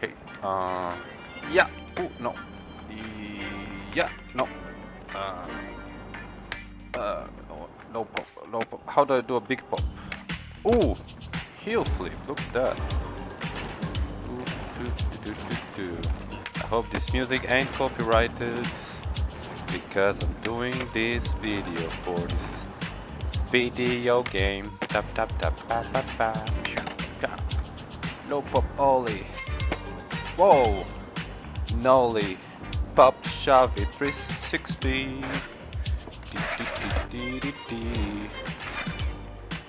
Okay. Yeah. Oh no. Yeah. No. Uh. No, no pop. No pop. How do I do a big pop? Ooh. Heel flip. Look at that. Ooh, I hope this music ain't copyrighted because I'm doing this video for this video game. Tap tap tap tap tap tap. Tap. No pop ollie. Whoa. Nollie. Pop shove it 360.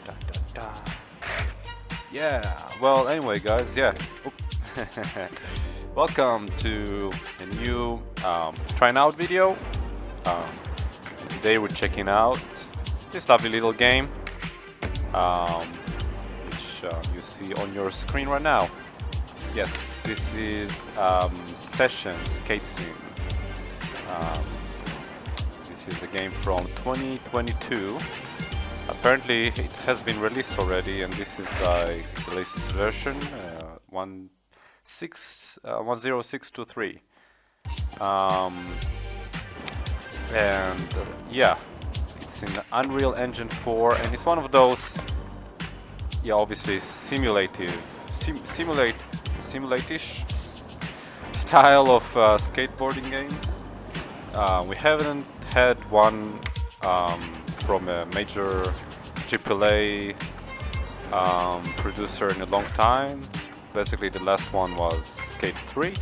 Da, da, da. Yeah. Well, anyway, guys. Yeah. Welcome to a new trying out video. Today we're checking out this lovely little game, which you see on your screen right now. Yes, this is Session Skate Sim. This is a game from 2022. Apparently it has been released already, and this is like the latest version, 10623. Yeah, it's in Unreal Engine 4, and it's one of those, yeah, obviously simulatish style of skateboarding games. We haven't had one from a major AAA producer in a long time. Basically, the last one was Skate 3.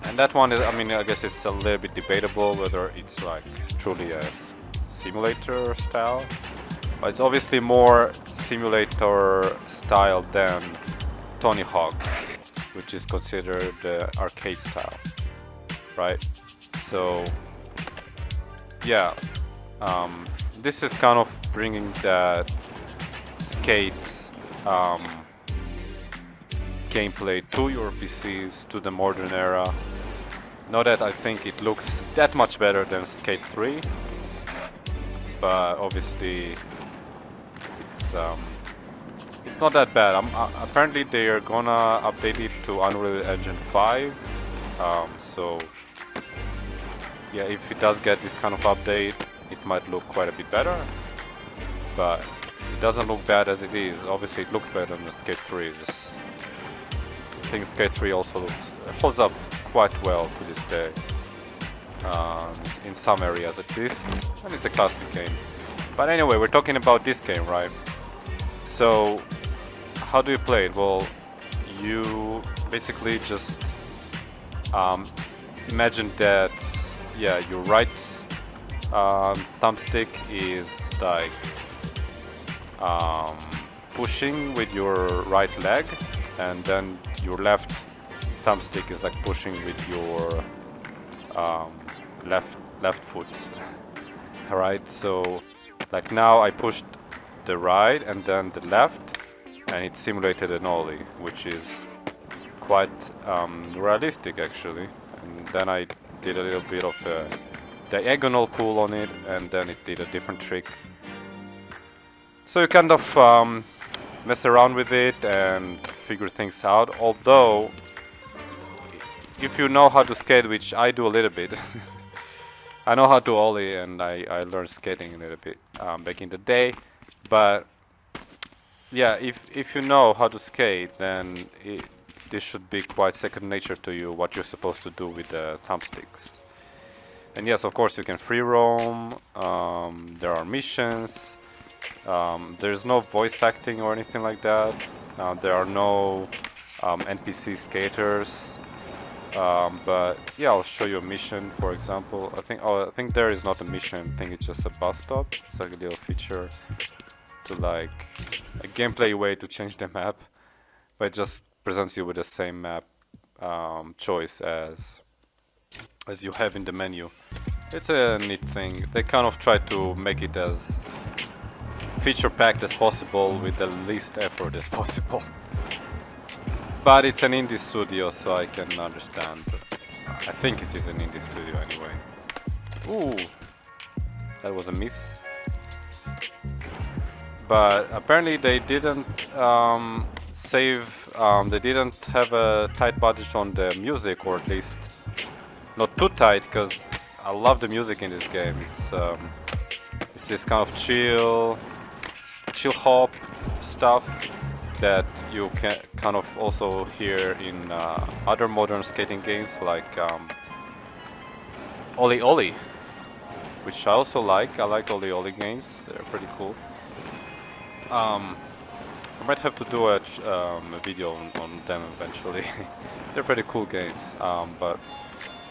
And that one is, I mean, I guess it's a little bit debatable whether it's like truly a simulator style. But it's obviously more simulator style than Tony Hawk, which is considered the arcade style, right? So, yeah, this is kind of bringing that skate gameplay to your PCs, to the modern era. Not that I think it looks that much better than Skate 3, but obviously it's not that bad. Apparently they are gonna update it to Unreal Engine 5, so yeah, if it does get this kind of update, it might look quite a bit better, but it doesn't look bad as it is. Obviously it looks better than Skate 3. I think Skate 3 also holds up quite well to this day, in some areas at least, and it's a classic game. But anyway, we're talking about this game, right? So, how do you play it? Well, you basically just imagine that, yeah, your right thumbstick is like pushing with your right leg, and then your left thumbstick is like pushing with your left foot. Alright, so like now I pushed the right and then the left, and it simulated an ollie, which is quite realistic actually. And then I did a little bit of a diagonal pull on it, and then it did a different trick. So you kind of mess around with it and figure things out, although if you know how to skate, which I do a little bit, I know how to ollie, and I learned skating a little bit back in the day, but yeah, if you know how to skate, then this should be quite second nature to you, what you're supposed to do with the thumbsticks. And yes, of course you can free roam, there are missions, there's no voice acting or anything like that, there are no NPC skaters, but yeah, I'll show you a mission, for example. I think there is not a mission, I think it's just a bus stop. It's like a little feature to like a gameplay way to change the map, but it just presents you with the same map choice as you have in the menu. It's a neat thing. They kind of try to make it as feature packed as possible with the least effort as possible. But it's an indie studio, so I can understand. I think it is an indie studio anyway. Ooh, that was a miss. But apparently they didn't save they didn't have a tight budget on the music, or at least not too tight, because I love the music in this game. It's this kind of chill hop stuff that you can kind of also hear in other modern skating games like Ollie Ollie, which I also like. I like Ollie Ollie games, they're pretty cool. I might have to do a video on them eventually. They're pretty cool games, but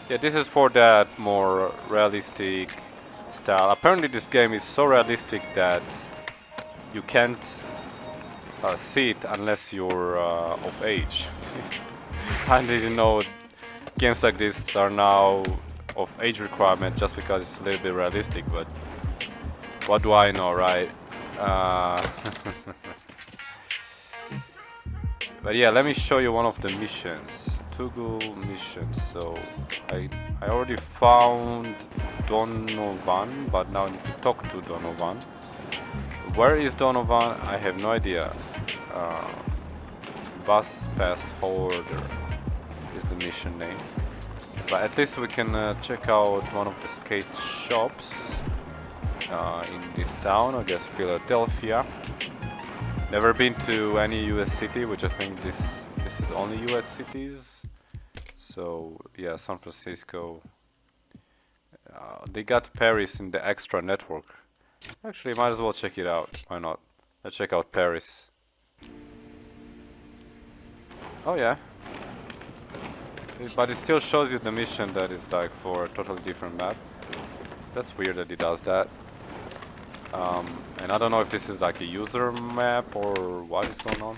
yeah, this is for that more realistic style. Apparently this game is so realistic that you can't see it unless you're of age. I didn't know games like this are now of age requirement just because it's a little bit realistic, but what do I know, right? But yeah, let me show you one of the missions. Tugu missions. So I already found Donovan, but now I need to talk to Donovan. Where is Donovan? I have no idea. Bus pass holder is the mission name. But at least we can check out one of the skate shops in this town, I guess Philadelphia. Never been to any US city, which I think this is only US cities. So yeah, San Francisco. They got Paris in the extra network. Actually, might as well check it out. Why not? Let's check out Paris. Oh yeah. But it still shows you the mission that is like for a totally different map. That's weird that it does that. And I don't know if this is like a user map or what is going on.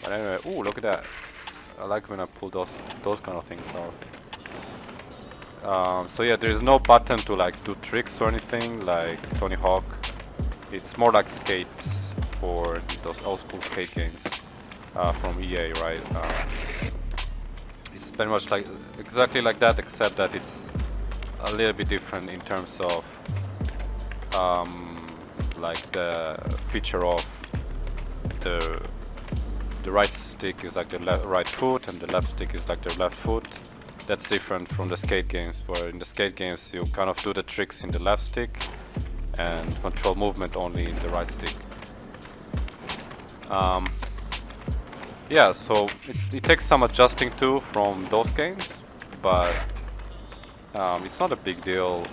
But anyway, ooh, look at that. I like when I pull those kind of things out. So yeah, there's no button to like do tricks or anything like Tony Hawk. It's more like skates for those old school skate games from EA, right? It's pretty much like exactly like that, except that it's a little bit different in terms of like the feature of the right stick is like the right foot and the left stick is like the left foot. That's different from the skate games, where in the skate games you kind of do the tricks in the left stick and control movement only in the right stick. Yeah, so it takes some adjusting too from those games, but it's not a big deal.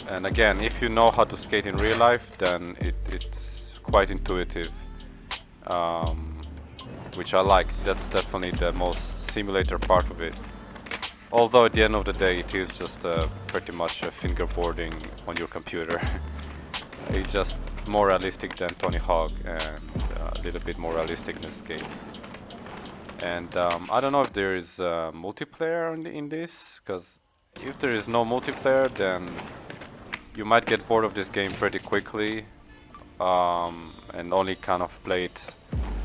And again, if you know how to skate in real life, then it's quite intuitive, which I like. That's definitely the most simulator part of it. Although at the end of the day, it is just pretty much a fingerboarding on your computer. It's just more realistic than Tony Hawk and a little bit more realistic in this game. And I don't know if there is multiplayer in this, because if there is no multiplayer, then you might get bored of this game pretty quickly and only kind of play it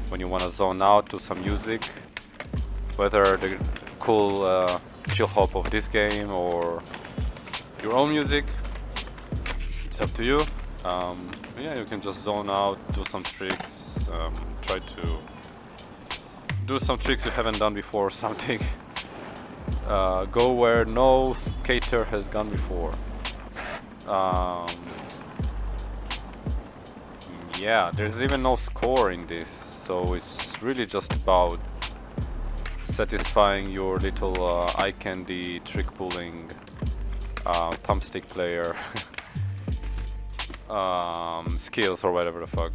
when you want to zone out to some music, whether the cool chill hop of this game or your own music. It's up to you. Yeah, you can just zone out, do some tricks, try to do some tricks you haven't done before or something. Go where no skater has gone before. Yeah, there's even no score in this, so it's really just about satisfying your little eye candy trick pulling thumbstick player skills or whatever the fuck.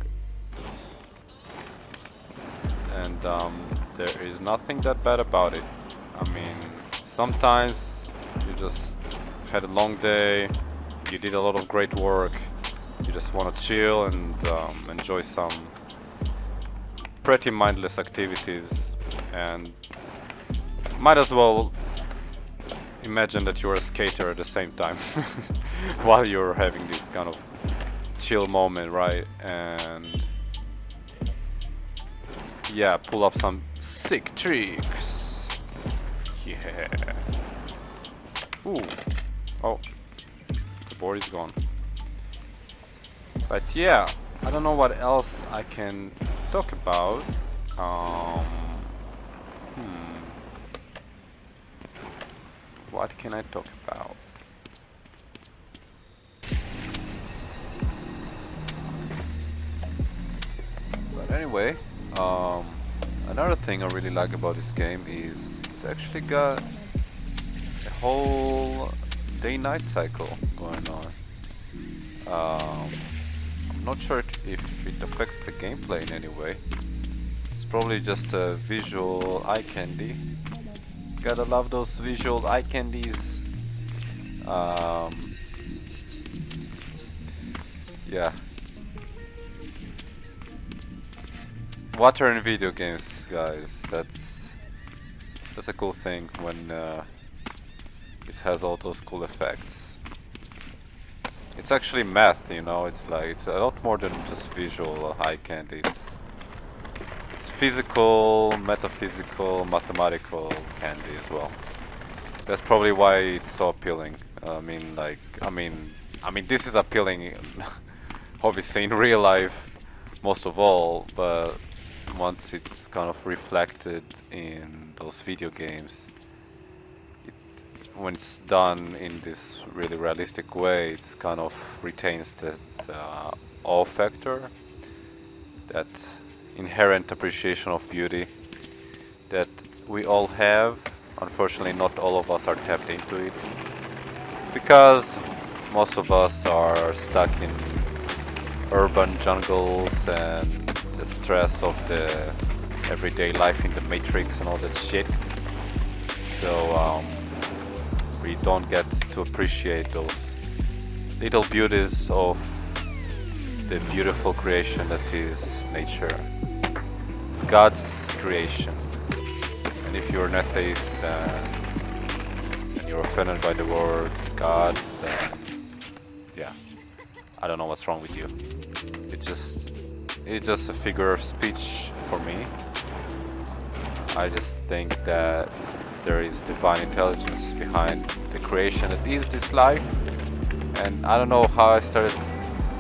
And there is nothing that bad about it. I mean, sometimes you just had a long day, you did a lot of great work, you just want to chill and enjoy some pretty mindless activities, and might as well imagine that you're a skater at the same time while you're having this kind of chill moment, right? And yeah, pull up some sick tricks. Yeah. Ooh. Oh. The board is gone. But yeah, I don't know what else I can talk about. Um, hmm. What can I talk about? But anyway, another thing I really like about this game is it's actually got a whole day-night cycle going on. I'm not sure if it affects the gameplay in any way. It's probably just a visual eye candy. Gotta love those visual eye candies. Yeah. Water in video games, guys. That's a cool thing when it has all those cool effects. It's actually math, you know. It's like it's a lot more than just visual eye candy. It's physical, metaphysical, mathematical candy as well. That's probably why it's so appealing. I mean, this is appealing, obviously in real life, most of all. But once it's kind of reflected in those video games, when it's done in this really realistic way, it's kind of retains that awe factor, that inherent appreciation of beauty that we all have. Unfortunately, not all of us are tapped into it because most of us are stuck in urban jungles and the stress of the everyday life in the Matrix and all that shit. So we don't get to appreciate those little beauties of the beautiful creation that is nature, God's creation. And if you're an atheist and you're offended by the word God, then yeah, I don't know what's wrong with you. It's just a figure of speech for me. I just think that there is divine intelligence behind the creation that is this life. And I don't know how I started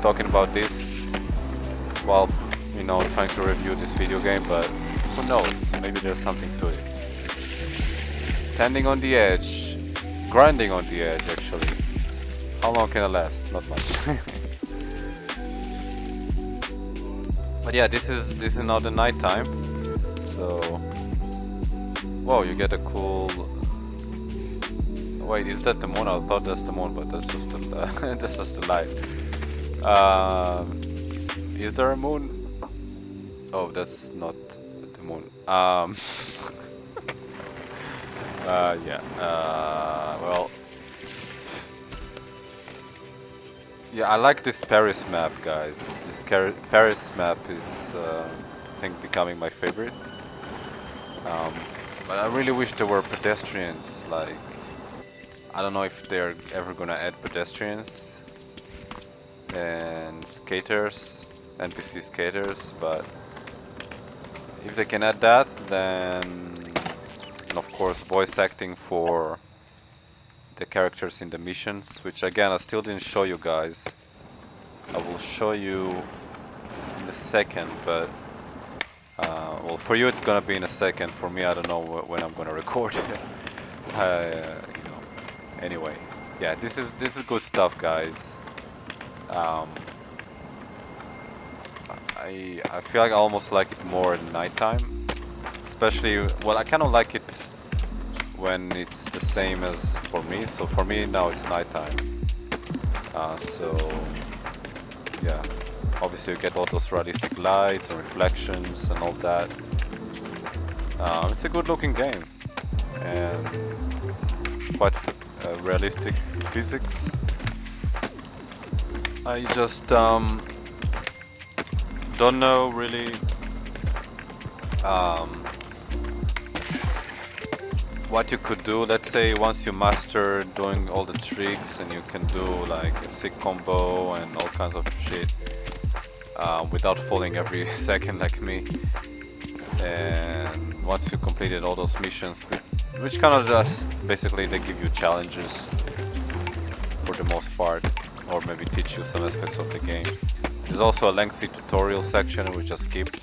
talking about this while, you know, trying to review this video game, but who knows, maybe there's something to it. Standing on the edge, grinding on the edge actually. How long can it last? Not much. But yeah, this is now the night time, so whoa, you get a cool. Wait, is that the moon? I thought that's the moon, but that's just the that's just the light. Is there a moon? Oh, that's not the moon. Yeah. Well. Yeah, I like this Paris map, guys. This Paris map is, I think, becoming my favorite. But I really wish there were pedestrians. Like, I don't know if they're ever gonna add pedestrians and skaters, NPC skaters, but if they can add that, then, and of course, voice acting for the characters in the missions, which again I still didn't show you guys. I will show you in a second, but well, for you it's gonna be in a second. For me, I don't know when I'm gonna record it. You know. Anyway, yeah, this is good stuff, guys. I feel like I almost like it more at nighttime, especially. Well, I kind of like it when it's the same as for me. So for me now it's nighttime. So yeah, obviously you get all those realistic lights and reflections and all that. It's a good looking game and quite realistic physics. I just don't know really what you could do. Let's say once you master doing all the tricks and you can do like a sick combo and all kinds of shit without falling every second like me, and once you completed all those missions, which kind of just basically they give you challenges for the most part, or maybe teach you some aspects of the game. There's also a lengthy tutorial section which I skipped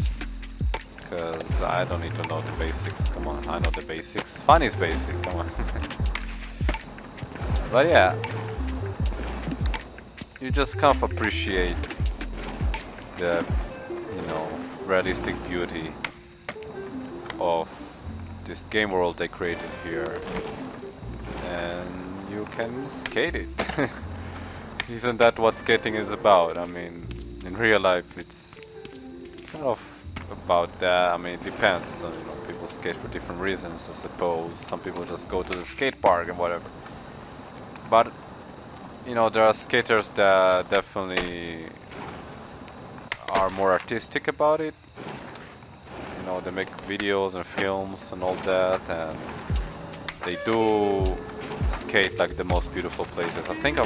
because I don't need to know the basics. Come on, I know the basics. Fun is basic, come on. But yeah, you just kind of appreciate the, realistic beauty of this game world they created here, and you can skate it. Isn't that what skating is about? I mean, in real life it's kind of about that. I mean, it depends. So, people skate for different reasons, I suppose. Some people just go to the skate park and whatever. But, there are skaters that definitely are more artistic about it. They make videos and films and all that, and they do skate like the most beautiful places. I think I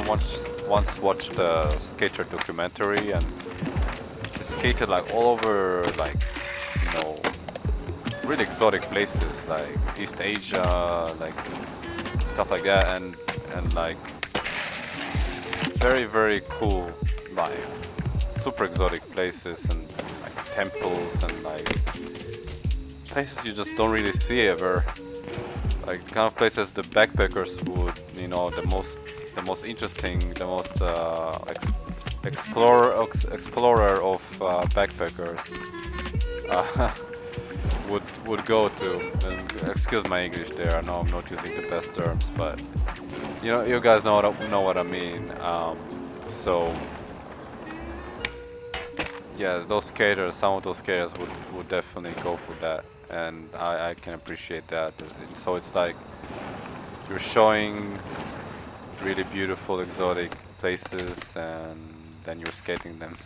once watched a skater documentary, and they skated like all over, like, really exotic places like East Asia, like stuff like that, and like very, very cool, like super exotic places, and like temples, and like places you just don't really see ever. Like kind of places the backpackers would, the most interesting, the most explorer of backpackers would go to. And excuse my English there. I know I'm not using the best terms, but you guys know what I mean. So yeah, some of those skaters would definitely go for that, and I can appreciate that. So it's like you're showing really beautiful exotic places, and then you're skating them.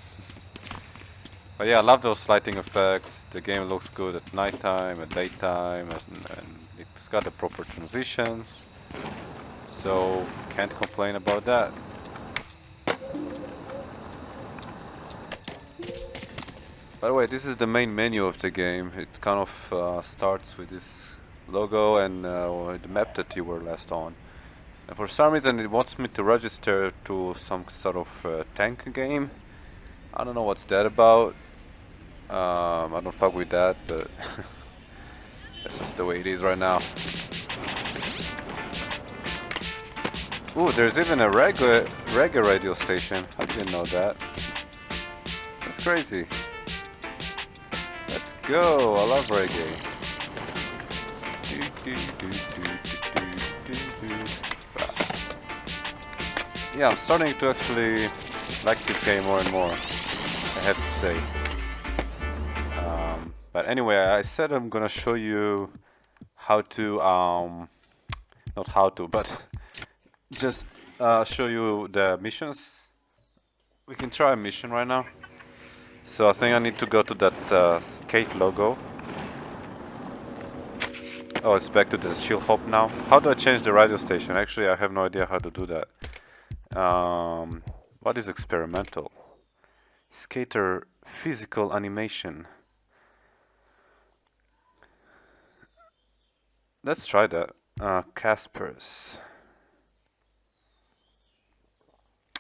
But yeah, I love those lighting effects. The game looks good at nighttime, at daytime, and it's got the proper transitions. So can't complain about that. By the way, this is the main menu of the game. It kind of starts with this logo and the map that you were last on. And for some reason it wants me to register to some sort of tank game. I don't know what's that about. I don't fuck with that, but that's just the way it is right now. Ooh, there's even a reggae radio station. I didn't know that. That's crazy. Let's go. I love reggae. Yeah, I'm starting to actually like this game more and more, I have to say. But anyway, I said I'm gonna show you how to, not how to, but just show you the missions. We can try a mission right now. So I think I need to go to that skate logo. Oh, it's back to the chill hop now. How do I change the radio station? Actually, I have no idea how to do that. What is experimental? Skater physical animation. Let's try that. Casper's.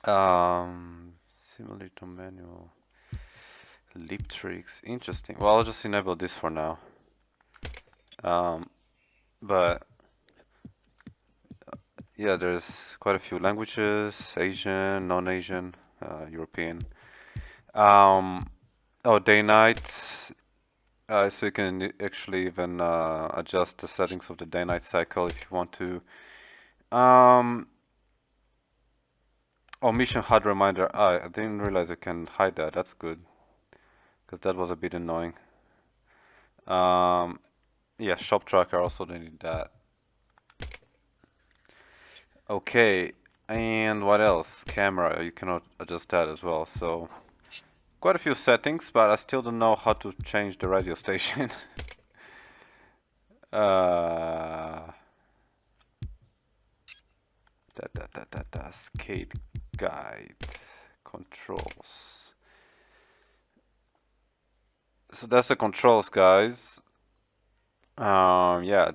Simulator manual. Lip tricks. Interesting. Well, I'll just enable this for now. But yeah, there's quite a few languages: Asian, non-Asian, European. Oh, day-night. So you can actually even adjust the settings of the day-night cycle if you want to. Oh, mission HUD reminder. I didn't realize I can hide that. That's good, because that was a bit annoying. Yeah, shop tracker also they need that. Okay, and what else? Camera, you cannot adjust that as well. So quite a few settings, but I still don't know how to change the radio station. Skate guide controls. So that's the controls, guys. Yeah,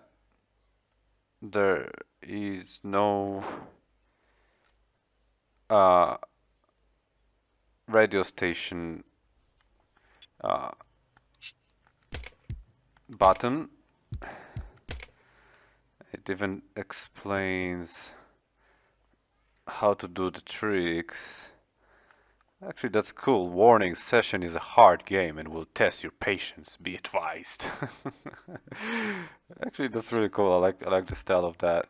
there is no radio station button. It even explains how to do the tricks. Actually, that's cool. Warning, session is a hard game and will test your patience. Be advised. Actually, that's really cool. I like the style of that.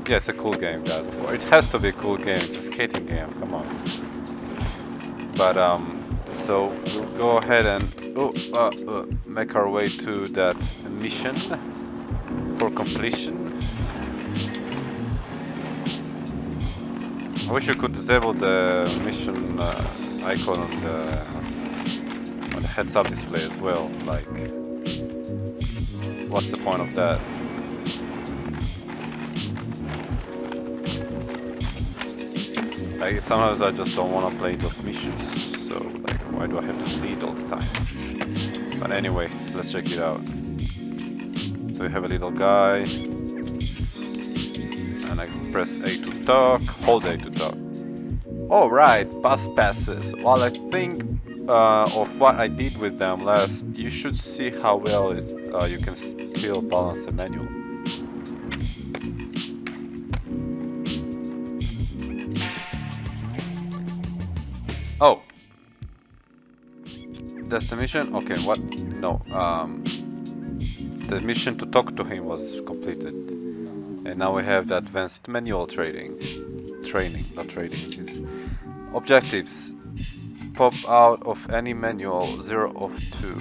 Yeah, it's a cool game, guys. It has to be a cool game. It's a skating game. Come on. But so we'll go ahead and make our way to that mission for completion. I wish you could disable the mission icon on the heads-up display as well. Like, what's the point of that? Like, sometimes I just don't want to play those missions, so like, why do I have to see it all the time? But anyway, let's check it out. So we have a little guy, and I can press A to talk, hold A to talk. Alright, bus passes. Well, I think of what I did with them last, you should see how well you can still balance the manual. Oh, that's the mission? Okay, what? No, the mission to talk to him was completed. And now we have the advanced manual training, not trading. It is. Objectives. Pop out of any manual, 0 of 2.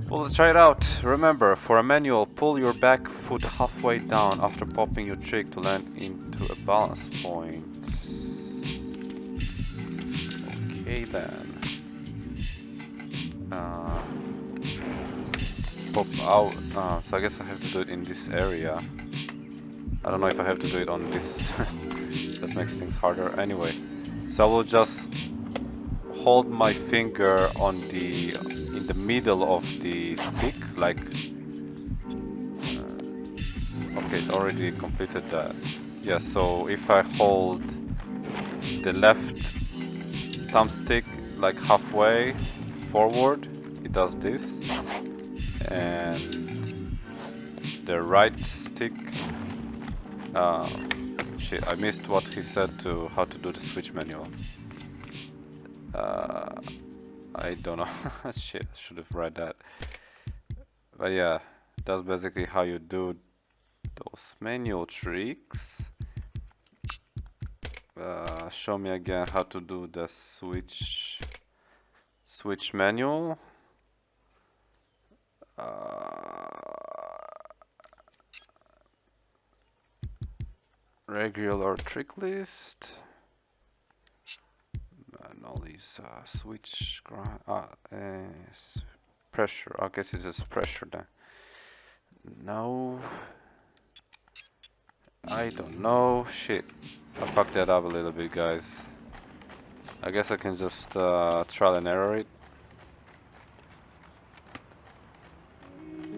Well, let's try it out. Remember, for a manual, pull your back foot halfway down after popping your trick to land into a balance point. Okay then. Pop out. So I guess I have to do it in this area. I don't know if I have to do it on this. That makes things harder. Anyway, so I will just hold my finger on in the middle of the stick, like. Okay, it already completed that. Yeah. So if I hold the left thumbstick like halfway forward, it does this, and the right stick. Shit, I missed what he said to how to do the switch manual. I don't know. Shit, I should have read that. But yeah, that's basically how you do those manual tricks. Show me again how to do the switch manual. Regular trick list. And all these switch pressure. I guess it's just pressure then. No, I don't know. Shit, I fucked that up a little bit, guys. I guess I can just trial and error it.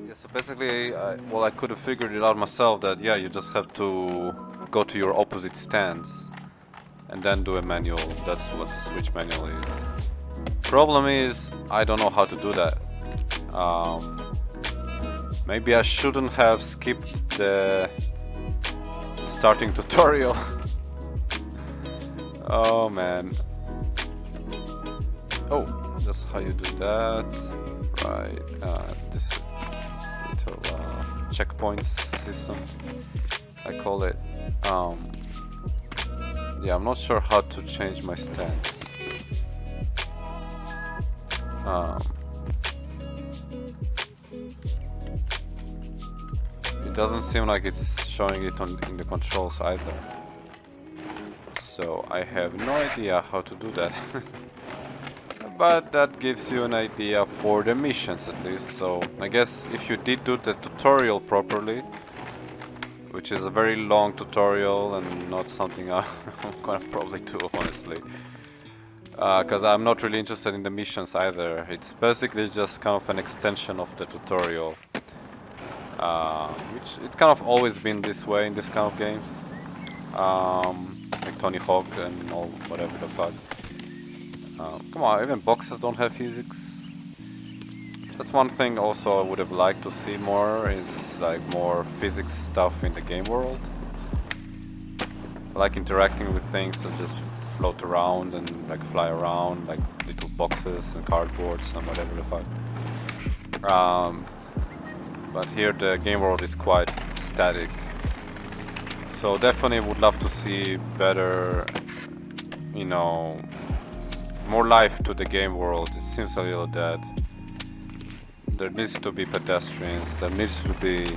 Yeah, so basically, well, I could have figured it out myself that yeah, you just have to go to your opposite stance and then do a manual. That's what the switch manual is. Problem is, I don't know how to do that. Maybe I shouldn't have skipped the starting tutorial. Oh man. Oh, that's how you do that. Right. This little checkpoints system, I call it. Yeah, I'm not sure how to change my stance. It doesn't seem like it's showing it in the controls either. So I have no idea how to do that. But that gives you an idea for the missions at least. So I guess if you did do the tutorial properly, which is a very long tutorial and not something I'm gonna probably do, honestly. Because I'm not really interested in the missions either. It's basically just kind of an extension of the tutorial. Which it kind of always been this way in this kind of games. Like Tony Hawk and all whatever the fuck. Come on, even boxes don't have physics. That's one thing also I would have liked to see more, is like more physics stuff in the game world. I like interacting with things that just float around and like fly around, like little boxes and cardboards and whatever the fuck. But here the game world is quite static. So definitely would love to see better, you know, more life to the game world. It seems a little dead. There needs to be pedestrians, there needs to be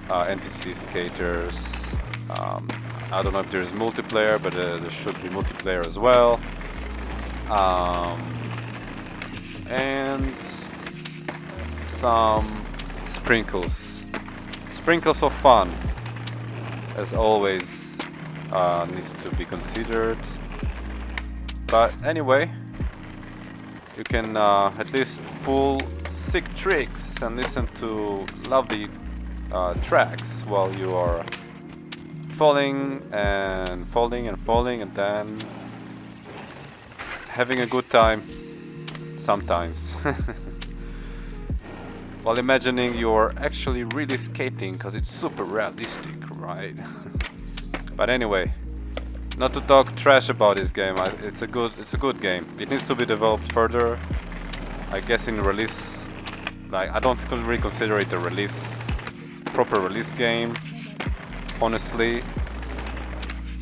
NPC skaters. I don't know if there's multiplayer, but there should be multiplayer as well. And some sprinkles. Sprinkles of fun, as always, needs to be considered. But anyway, you can at least pull sick tricks and listen to lovely tracks while you are falling and falling and falling, and then having a good time sometimes. While imagining you're actually really skating, because it's super realistic, right? But anyway, not to talk trash about this game. It's a good game. It needs to be developed further. I guess in release, like I don't really consider it a proper release game, honestly.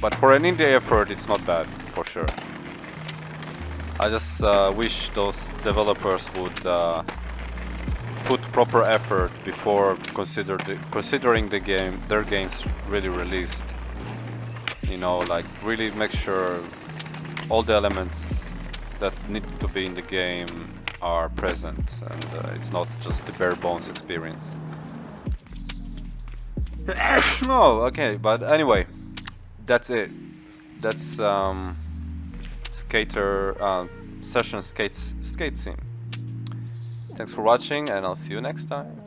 But for an indie effort, it's not bad for sure. I just wish those developers would put proper effort before considering their games really released. You know, like really make sure all the elements that need to be in the game are present, and it's not just the bare bones experience. No, okay, but anyway, that's it. That's skater session skate scene. Thanks for watching, and I'll see you next time.